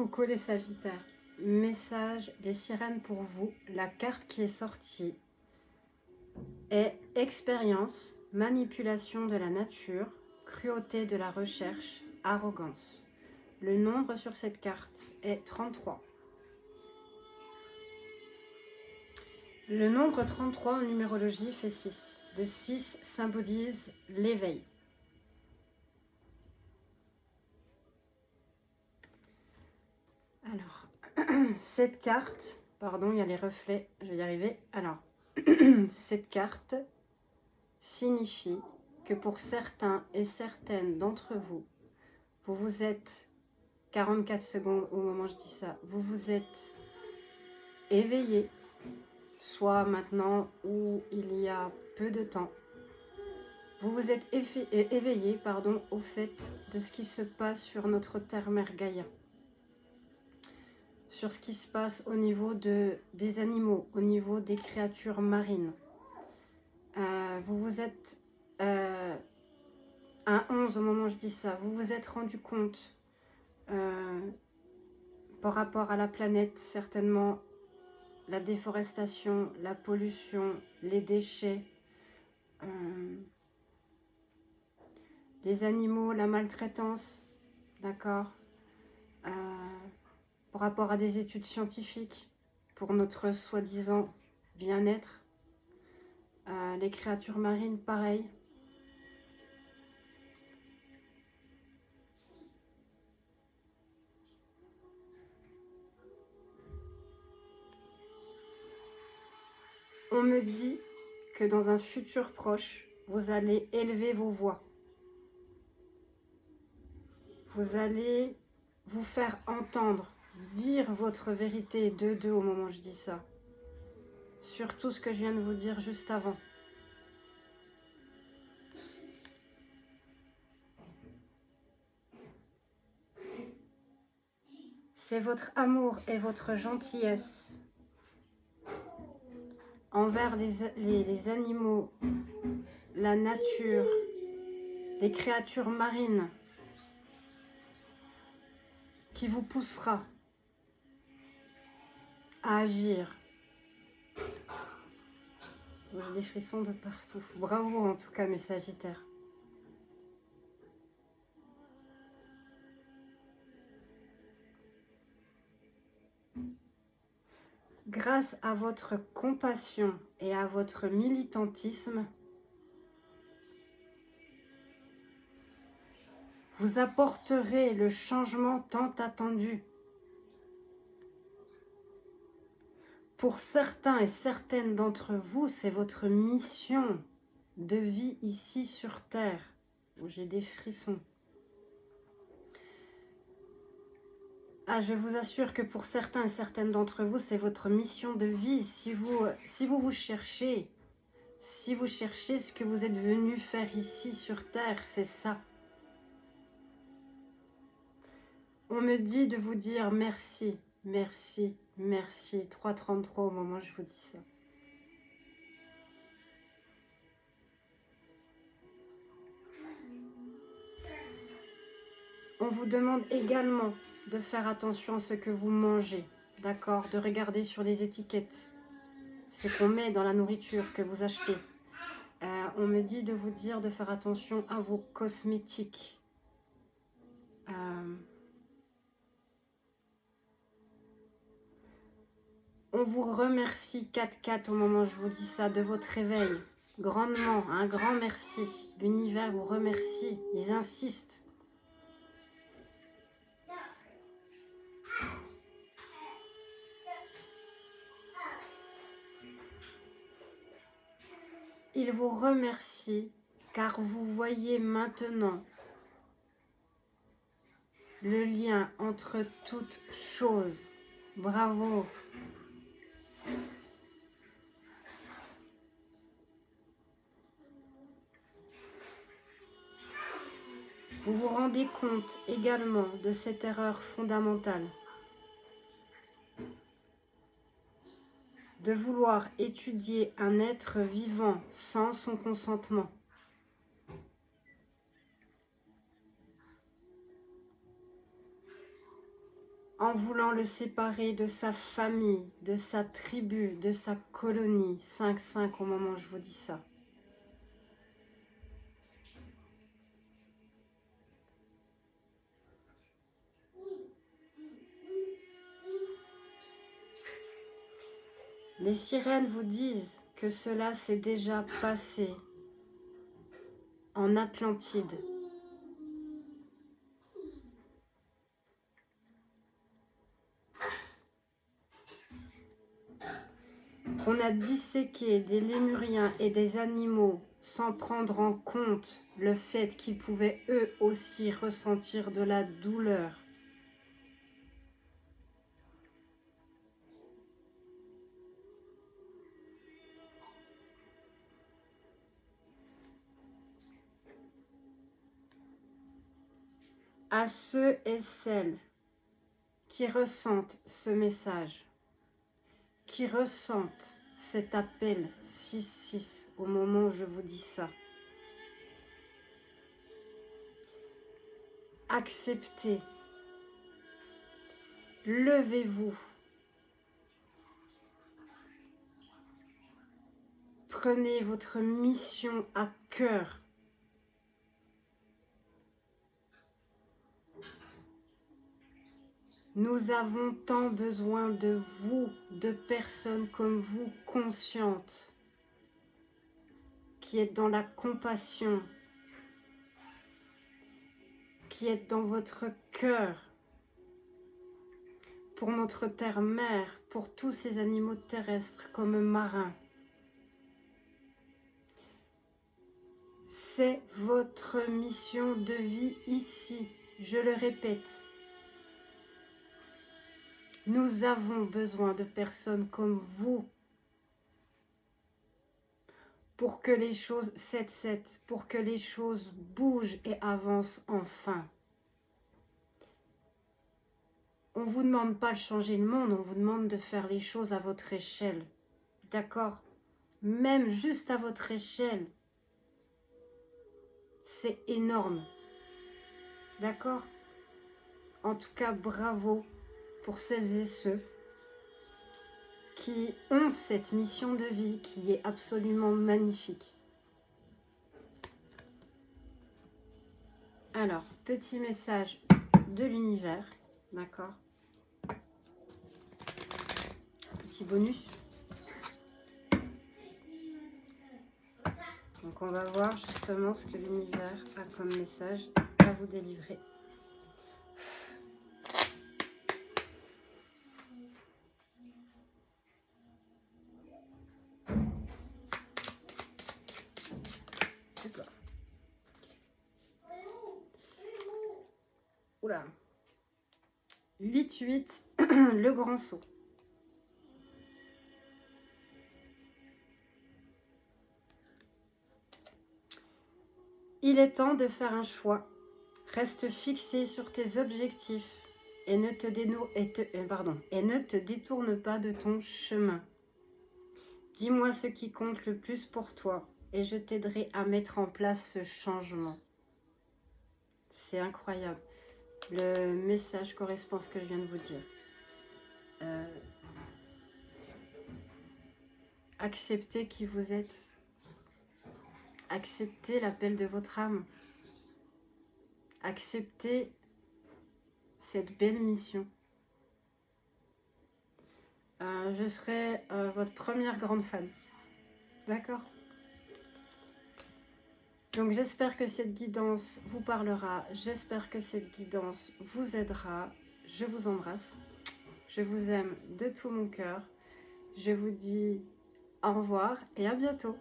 Coucou les Sagittaires, message des sirènes pour vous. La carte qui est sortie est expérience, manipulation de la nature, cruauté de la recherche, arrogance. Le nombre sur cette carte est 33. Le nombre 33 en numérologie fait 6. Le 6 symbolise l'éveil. Alors, cette carte, pardon, il y a les reflets, je vais y arriver. Alors, cette carte signifie que pour certains et certaines d'entre vous, vous vous êtes, 44 secondes au moment où je dis ça, vous vous êtes éveillé, soit maintenant ou il y a peu de temps. Vous vous êtes éveillé, pardon, au fait de ce qui se passe sur notre terre-mère Gaïa. Sur ce qui se passe au niveau des animaux, au niveau des créatures marines. Vous vous êtes à 11 au moment où je dis ça, vous vous êtes rendu compte par rapport à la planète, certainement la déforestation, la pollution, les déchets, les animaux, la maltraitance, d'accord, par rapport à des études scientifiques pour notre soi-disant bien-être, les créatures marines, pareil. On me dit que dans un futur proche, vous allez élever vos voix. Vous allez vous faire entendre, dire votre vérité de deux au moment où je dis ça. Sur tout ce que je viens de vous dire juste avant. C'est votre amour et votre gentillesse envers les animaux, la nature, les créatures marines qui vous poussera à agir. J'ai des frissons de partout. Bravo en tout cas mes Sagittaires. Grâce à votre compassion et à votre militantisme, vous apporterez le changement tant attendu. Pour certains et certaines d'entre vous, c'est votre mission de vie ici sur Terre. J'ai des frissons. Ah, je vous assure que pour certains et certaines d'entre vous, c'est votre mission de vie. Si vous cherchez ce que vous êtes venu faire ici sur Terre, c'est ça. On me dit de vous dire merci, merci, merci. 3,33 au moment où je vous dis ça. On vous demande également de faire attention à ce que vous mangez, d'accord? De regarder sur les étiquettes ce qu'on met dans la nourriture que vous achetez. On me dit de vous dire de faire attention à vos cosmétiques. On vous remercie 4-4 au moment où je vous dis ça, de votre réveil. Grandement, un grand merci. L'univers vous remercie, ils insistent. Il vous remercie car vous voyez maintenant le lien entre toutes choses. Bravo. Vous vous rendez compte également de cette erreur fondamentale de vouloir étudier un être vivant sans son consentement. en voulant le séparer de sa famille, de sa tribu, de sa colonie. 5-5 au moment où je vous dis ça. Les sirènes vous disent que cela s'est déjà passé en Atlantide. On a disséqué des lémuriens et des animaux sans prendre en compte le fait qu'ils pouvaient eux aussi ressentir de la douleur. À ceux et celles qui ressentent ce message, qui ressentent cet appel 6-6 au moment où je vous dis ça, acceptez, levez-vous, prenez votre mission à cœur. Nous avons tant besoin de vous, de personnes comme vous, conscientes, qui êtes dans la compassion, qui êtes dans votre cœur, pour notre terre-mère, pour tous ces animaux terrestres comme marins. C'est votre mission de vie ici, je le répète. Nous avons besoin de personnes comme vous pour que les choses 7-7, pour que les choses bougent et avancent enfin. On ne vous demande pas de changer le monde, on vous demande de faire les choses à votre échelle. D'accord? Même juste à votre échelle. C'est énorme. D'accord? En tout cas, bravo pour celles et ceux qui ont cette mission de vie qui est absolument magnifique. Alors, petit message de l'univers, d'accord? Petit bonus. Donc, on va voir justement ce que l'univers a comme message à vous délivrer. Oula. 8-8, le grand saut. Il est temps de faire un choix. Reste fixé sur tes objectifs et ne te détourne pas de ton chemin. Dis-moi ce qui compte le plus pour toi et je t'aiderai à mettre en place ce changement. C'est incroyable. Le message correspond à ce que je viens de vous dire. Acceptez qui vous êtes. Acceptez l'appel de votre âme. Acceptez cette belle mission. Je serai votre première grande fan. D'accord? Donc j'espère que cette guidance vous parlera. J'espère que cette guidance vous aidera. Je vous embrasse. Je vous aime de tout mon cœur. Je vous dis au revoir et à bientôt.